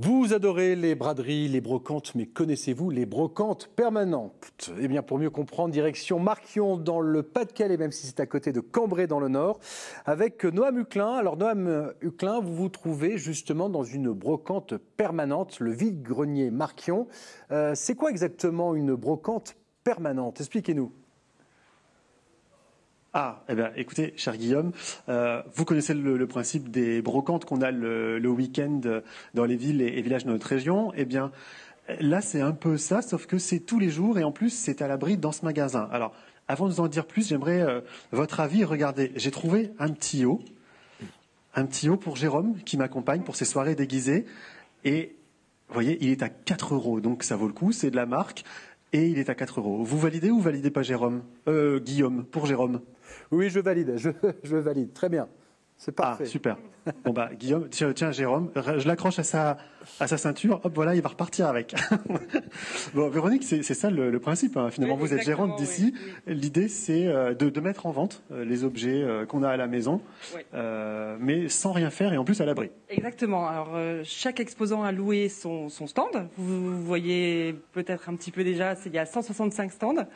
Vous adorez les braderies, les brocantes, mais connaissez-vous les brocantes permanentes? Eh bien, pour mieux comprendre, direction Marquion dans le Pas-de-Calais, même si c'est à côté de Cambrai dans le Nord, avec Noam Huclin. Alors, Noam Huclin, vous vous trouvez justement dans une brocante permanente, le vide-grenier Marquion. C'est quoi exactement une brocante permanente? Expliquez-nous. Eh bien, écoutez, cher Guillaume, vous connaissez le principe des brocantes qu'on a le week-end dans les villes et villages de notre région. Eh bien, là, c'est un peu ça, sauf que c'est tous les jours et en plus, c'est à l'abri dans ce magasin. Alors, avant de vous en dire plus, j'aimerais votre avis. Regardez, j'ai trouvé un petit haut pour Jérôme qui m'accompagne pour ses soirées déguisées. Et vous voyez, il est à 4 €, donc ça vaut le coup, c'est de la marque. Et il est à 4 €. Vous validez ou validez pas Guillaume, pour Jérôme? Oui, je valide, je valide. Très bien, c'est parfait. Ah, super. Bon bah Guillaume, tiens Jérôme, je l'accroche à sa ceinture, hop voilà, il va repartir avec. Bon Véronique, c'est ça le principe, hein. Finalement, oui, vous êtes gérante d'ici. Oui. L'idée c'est de mettre en vente les objets qu'on a à la maison, Oui. mais sans rien faire et en plus à l'abri. Exactement. Alors, chaque exposant a loué son stand. Vous voyez peut-être un petit peu déjà, il y a 165 stands.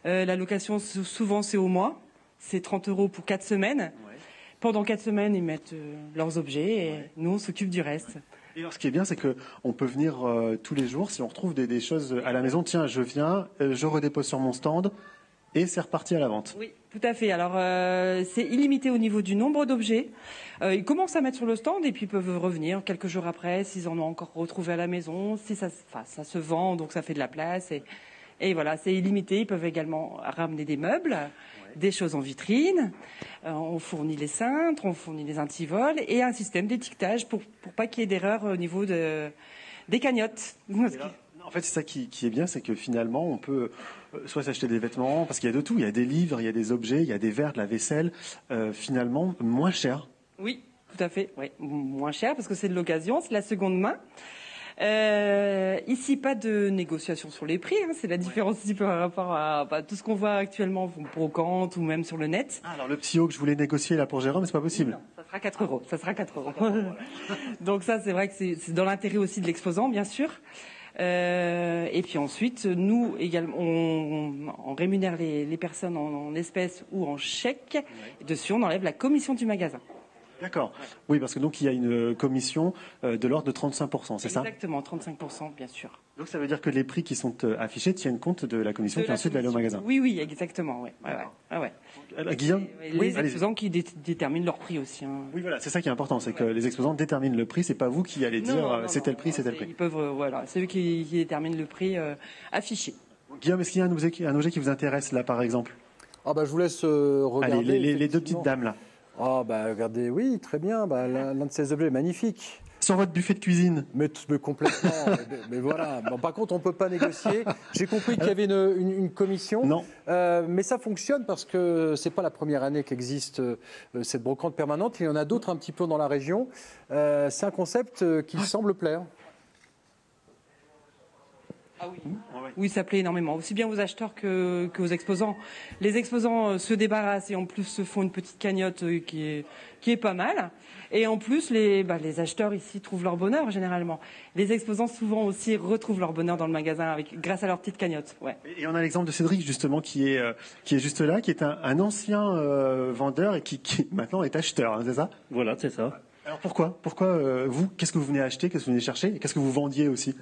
La location, souvent, c'est au mois. C'est 30 € pour 4 semaines. Ouais. Pendant 4 semaines, ils mettent leurs objets et nous, on s'occupe du reste. Et alors, ce qui est bien, c'est qu'on peut venir tous les jours. Si on retrouve des choses à la maison, tiens, je viens, je redépose sur mon stand et c'est reparti à la vente. Oui, tout à fait. Alors, c'est illimité au niveau du nombre d'objets. Ils commencent à mettre sur le stand et puis ils peuvent revenir quelques jours après s'ils en ont encore retrouvé à la maison. Si ça se vend, donc ça fait de la place. Et voilà, c'est illimité. Ils peuvent également ramener des meubles, des choses en vitrine. On fournit les cintres, on fournit les antivols et un système d'étiquetage pour pas qu'il y ait d'erreur au niveau des cagnottes. En fait, c'est ça qui est bien, c'est que finalement, on peut soit s'acheter des vêtements, parce qu'il y a de tout. Il y a des livres, il y a des objets, il y a des verres, de la vaisselle, finalement moins cher. Oui, tout à fait. Oui. Moins cher parce que c'est de l'occasion, c'est la seconde main. Ici, pas de négociation sur les prix. Hein, c'est la différence ici par rapport à tout ce qu'on voit actuellement pour brocante ou même sur le net. Alors le petit haut que je voulais négocier là pour Jérôme, c'est pas possible. Non, ça sera 4 €. Ça sera 4 €. Donc ça, c'est vrai que c'est dans l'intérêt aussi de l'exposant, bien sûr. Et puis ensuite, nous également, on rémunère les personnes en espèces ou en chèques. Ouais. Dessus, on enlève la commission du magasin. D'accord. Oui, parce que donc il y a une commission de l'ordre de 35%, c'est ça? Exactement, 35%, bien sûr. Donc ça veut dire que les prix qui sont affichés tiennent compte de la commission qui ensuite va aller au magasin. Oui, exactement. Ouais. Guillaume, les exposants qui déterminent leur prix aussi. Hein. Oui, voilà, c'est ça qui est important, c'est que les exposants déterminent le prix. C'est pas vous qui allez dire c'est tel prix, c'est tel prix. Ils peuvent, c'est eux qui déterminent le prix affiché. Guillaume, est-ce qu'il y a un objet qui vous intéresse là, par exemple? Je vous laisse regarder. Allez, les deux petites dames là. Regardez, oui, très bien. L'un de ces objets est magnifique. Sur votre buffet de cuisine. Mais complètement. mais voilà. Bon, par contre, on ne peut pas négocier. J'ai compris qu'il y avait une commission. Non. Mais ça fonctionne parce que ce n'est pas la première année qu'existe cette brocante permanente. Il y en a d'autres un petit peu dans la région. C'est un concept qui semble plaire. Ah oui. Oui, ça plaît énormément. Aussi bien aux acheteurs que aux exposants. Les exposants se débarrassent et en plus se font une petite cagnotte qui est pas mal. Et en plus, les acheteurs ici trouvent leur bonheur généralement. Les exposants souvent aussi retrouvent leur bonheur dans le magasin grâce à leur petite cagnotte. Ouais. Et on a l'exemple de Cédric justement qui est juste là, qui est un ancien vendeur et qui maintenant est acheteur, hein, c'est ça? Voilà, c'est ça. Alors pourquoi vous, qu'est-ce que vous venez acheter, qu'est-ce que vous venez chercher et qu'est-ce que vous vendiez aussi?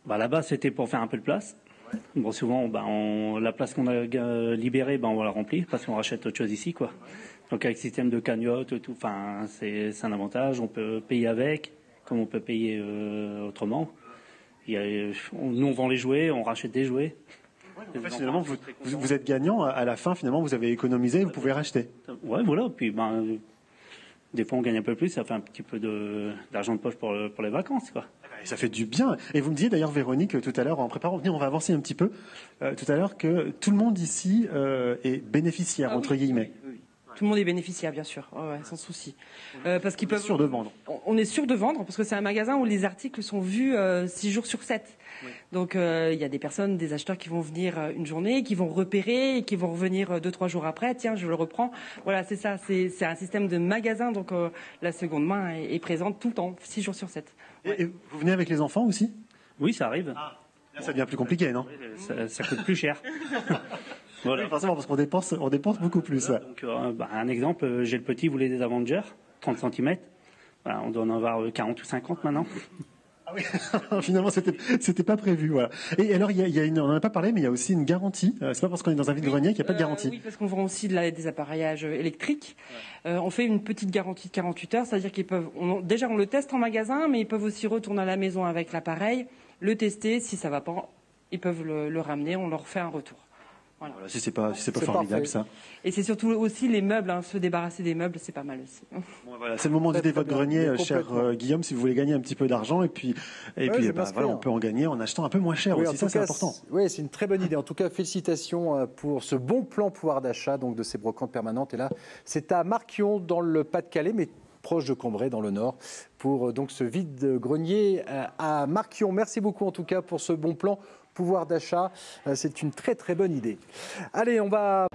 Là-bas, c'était pour faire un peu de place. Ouais. Bon, souvent, la place qu'on a libérée, on la remplit parce qu'on rachète autre chose ici, quoi. Ouais. Donc, avec le système de cagnotte, tout, c'est un avantage. On peut payer avec, comme on peut payer autrement. Nous, on vend les jouets, on rachète des jouets. Ouais, en fait, finalement, vous êtes gagnant. À la fin, finalement, vous avez économisé, vous pouvez racheter. Ouais, voilà. Puis, des fois, on gagne un peu plus. Ça fait un petit peu d'argent de poche pour les vacances, quoi. Ça fait du bien. Et vous me disiez d'ailleurs, Véronique, tout à l'heure, en préparant, on va avancer un petit peu, tout à l'heure, que tout le monde ici est bénéficiaire, entre guillemets. Oui. Tout le monde est bénéficiaire, bien sûr, ouais, sans souci. Parce qu'ils peuvent. Sûr de vendre. On est sûr de vendre parce que c'est un magasin où les articles sont vus 6 jours sur 7. Oui. Donc il y a des personnes, des acheteurs qui vont venir une journée, qui vont repérer, et qui vont revenir 2-3 jours après. Tiens, je le reprends. Voilà, c'est ça. C'est un système de magasin. Donc la seconde main est présente tout le temps, 6 jours sur 7. Ouais. Et vous venez avec les enfants aussi? Oui, ça arrive. Ah, là, ça devient plus compliqué, non? Ça coûte plus cher. Voilà. Oui, forcément, parce qu'on dépense beaucoup plus. Voilà, donc, un exemple, j'ai le petit, il voulait des Avengers, 30 cm. Voilà, on doit en avoir 40 ou 50 maintenant. Ah oui, finalement, c'était pas prévu. Voilà. Et alors, on n'en a pas parlé, mais il y a aussi une garantie. C'est pas parce qu'on est dans un vide-grenier qu'il n'y a pas de garantie. Oui, parce qu'on vend aussi des appareillages électriques. Ouais. On fait une petite garantie de 48 heures, c'est-à-dire qu'ils peuvent. Déjà, on le teste en magasin, mais ils peuvent aussi retourner à la maison avec l'appareil, le tester. Si ça va pas, ils peuvent le ramener. On leur fait un retour. Voilà. Voilà, si c'est pas formidable, ça. Et c'est surtout aussi les meubles, se débarrasser des meubles, c'est pas mal aussi. Bon, voilà, c'est le moment d'aider votre grenier, cher Guillaume, si vous voulez gagner un petit peu d'argent. Et puis voilà, on peut en gagner en achetant un peu moins cher aussi. Ça, c'est important. Oui, c'est une très bonne idée. En tout cas, félicitations pour ce bon plan pouvoir d'achat donc de ces brocantes permanentes. Et là, c'est à Marquion, dans le Pas-de-Calais, mais proche de Cambrai, dans le Nord, pour donc ce vide-grenier à Marquion. Merci beaucoup, en tout cas, pour ce bon plan pouvoir d'achat. C'est une très, très bonne idée. Allez, on va...